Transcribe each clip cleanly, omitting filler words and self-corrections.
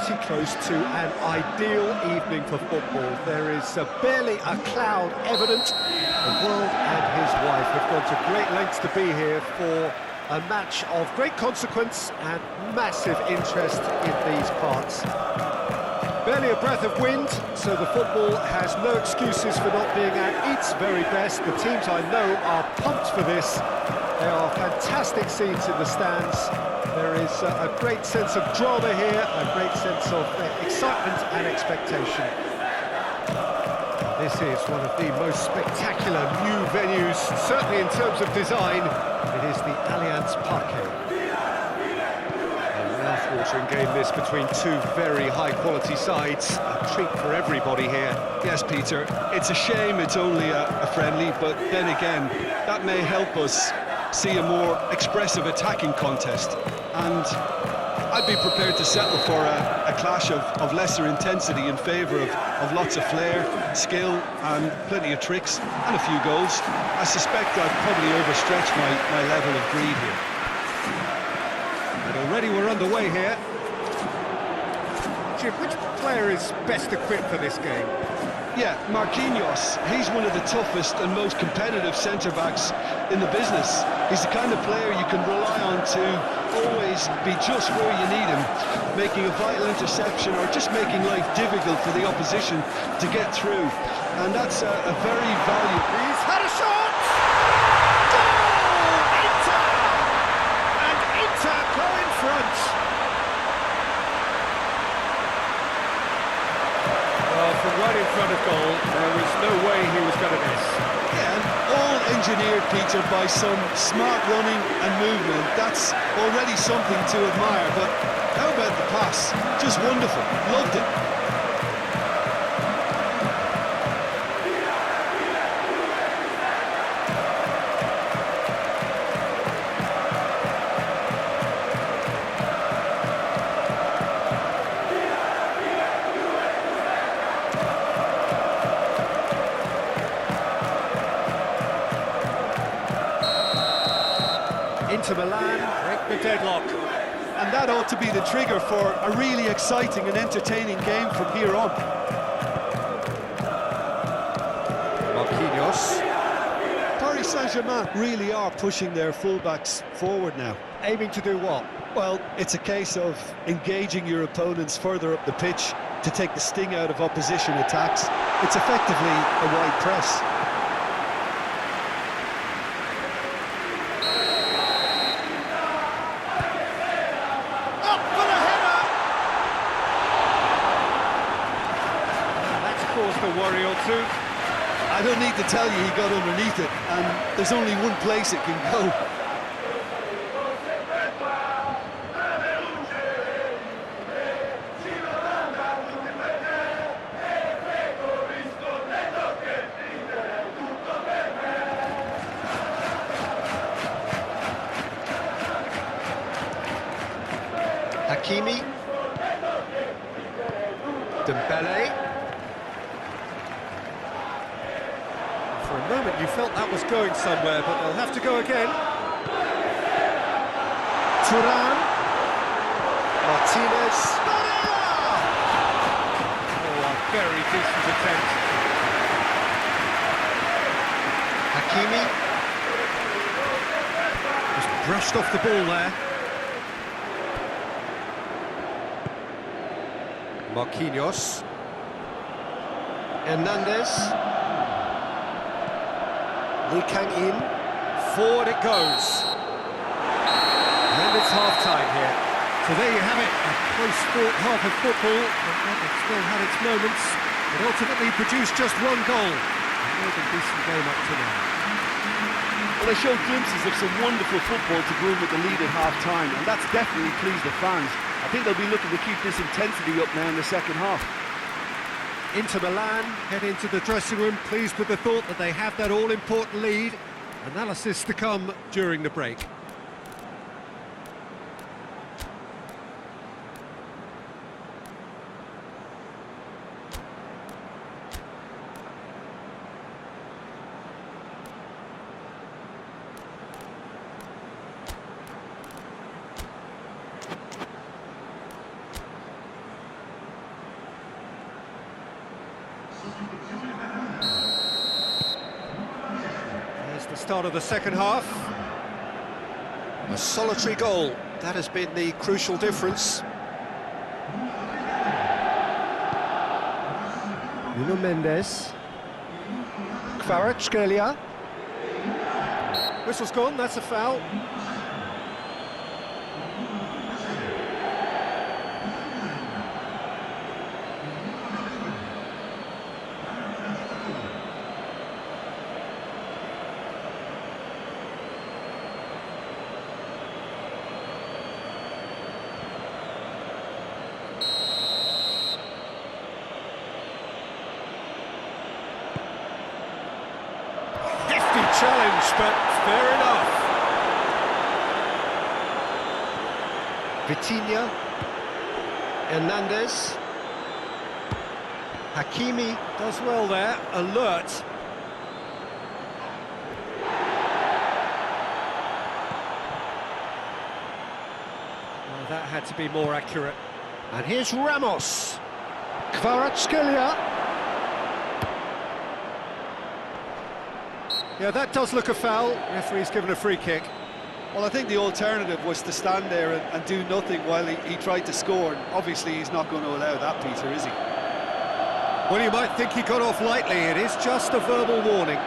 pretty close to an ideal evening for football. There is barely a cloud evident. The world and his wife have gone to great lengths to be here for a match of great consequence and massive interest in these parts. Barely a breath of wind, so the football has no excuses for not being at its very best. The teams I know are pumped for this. There are fantastic scenes in the stands. There is a great sense of drama here, a great sense of excitement and expectation. This is one of the most spectacular new venues, certainly in terms of design. It is the Allianz Parque. A mouth-watering game this between two very high-quality sides. A treat for everybody here. Yes, Peter, it's a shame it's only a friendly, but then again, that may help us see a more expressive attacking contest. And I'd be prepared to settle for a clash of lesser intensity in favour of lots of flair, skill and plenty of tricks and a few goals. I suspect I've probably overstretched my level of greed here. And already we're underway here. Jim, which player is best equipped for this game? Yeah, Marquinhos. He's one of the toughest and most competitive centre-backs in the business. He's the kind of player you can rely on to always be just where you need him, making a vital interception or just making life difficult for the opposition to get through. And that's a very valuable... He's had a shot! Goal! Inter! And Inter go in front. Well, from right in front of goal, there was no way he was going to miss. Yeah, all engineered, Peter, by some smart running and movement. That's already something to admire, but how about the pass? Just wonderful. Loved it. Inter Milan break the deadlock. And that ought to be the trigger for a really exciting and entertaining game from here on. Marquinhos. Paris Saint-Germain really are pushing their fullbacks forward now. Aiming to do what? Well, it's a case of engaging your opponents further up the pitch to take the sting out of opposition attacks. It's effectively a wide press. A worry or two. I don't need to tell you he got underneath it, and there's only one place it can go. Hakimi. Dembele. For a moment you felt that was going somewhere, but they'll have to go again. Turan. Martinez. Oh, a very decent attempt. Hakimi. Just brushed off the ball there. Marquinhos. Hernandez. Lee Kang in. Forward it goes. And it's half-time here. So there you have it, a close-fought half of football. It still had its moments, but ultimately produced just one goal. A more than decent game up to now. Well, they showed glimpses of some wonderful football to go in with the lead at half-time, and that's definitely pleased the fans. I think they'll be looking to keep this intensity up now in the second half. Inter Milan head into the dressing room, pleased with the thought that they have that all-important lead. Analysis to come during the break. There's the start of the second half. A solitary goal, that has been the crucial difference. Nuno Mendes. Kvaratskhelia. Whistle's gone, that's a foul. Challenge, but fair enough. Vitinha, Hernandez, Hakimi does well there, alert. Well, that had to be more accurate. And here's Ramos, Kvaratskhelia. Yeah, that does look a foul. Referee's given a free kick. Well, I think the alternative was to stand there and do nothing while he tried to score. And obviously, he's not going to allow that, Peter, is he? Well, you might think he got off lightly. It is just a verbal warning.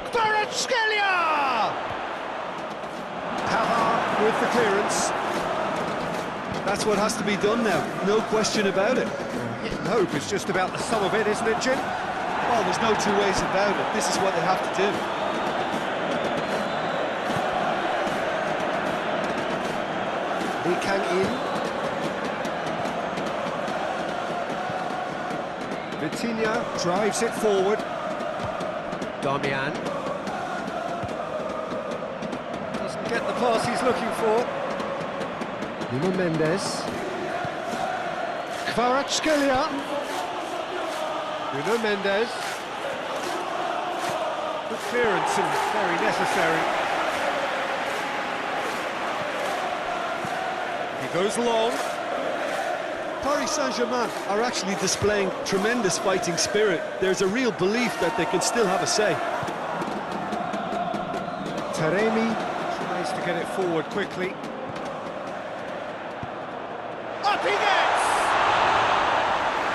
Kvaratskhelia! Pavard with the clearance. That's what has to be done now, no question about it. Hope is just about the sum of it, isn't it, Jim? Well, there's no two ways about it. This is what they have to do. Lee Kang-in. Vitinha drives it forward. Damian. Doesn't get the pass he's looking for. Nuno Mendes. Kvaratskhelia. Nuno Mendes. Good clearance and very necessary. He goes long. Paris Saint-Germain are actually displaying tremendous fighting spirit. There's a real belief that they can still have a say. Taremi tries to get it forward quickly. Up he gets!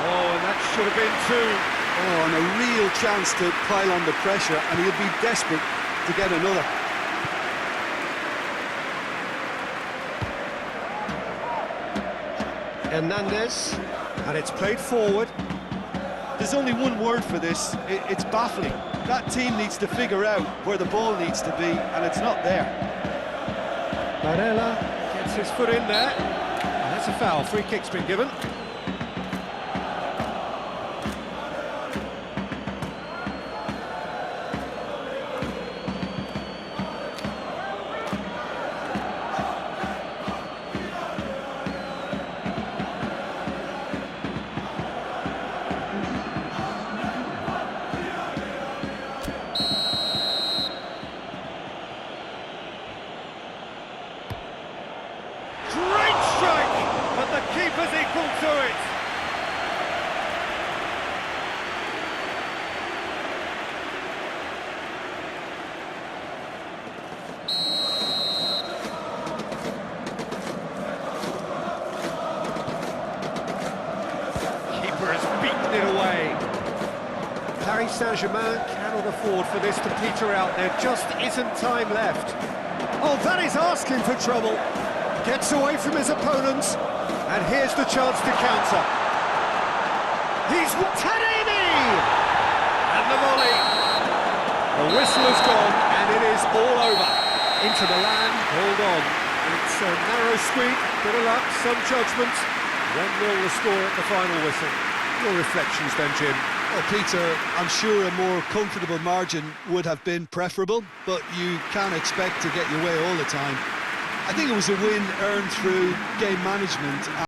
Oh, and that should have been two. Oh, and a real chance to pile on the pressure, and he'll be desperate to get another. Hernandez, and it's played forward. There's only one word for this, it's baffling. That team needs to figure out where the ball needs to be, and it's not there. Barella gets his foot in there. And that's a foul, free kick's been given. Keeper's equal to it. Keeper has beaten it away. Paris Saint-Germain cannot afford for this to peter out. There just isn't time left. Oh, that is asking for trouble. Gets away from his opponents. And here's the chance to counter. He's Taremi! And the volley. The whistle has gone, and it is all over. INTERMILAN, hold on. It's a narrow squeak, bit of luck, some judgment. 1-0 the score at the final whistle. Your reflections then, Jim? Well, Peter, I'm sure a more comfortable margin would have been preferable, but you can't expect to get your way all the time. I think it was a win earned through game management.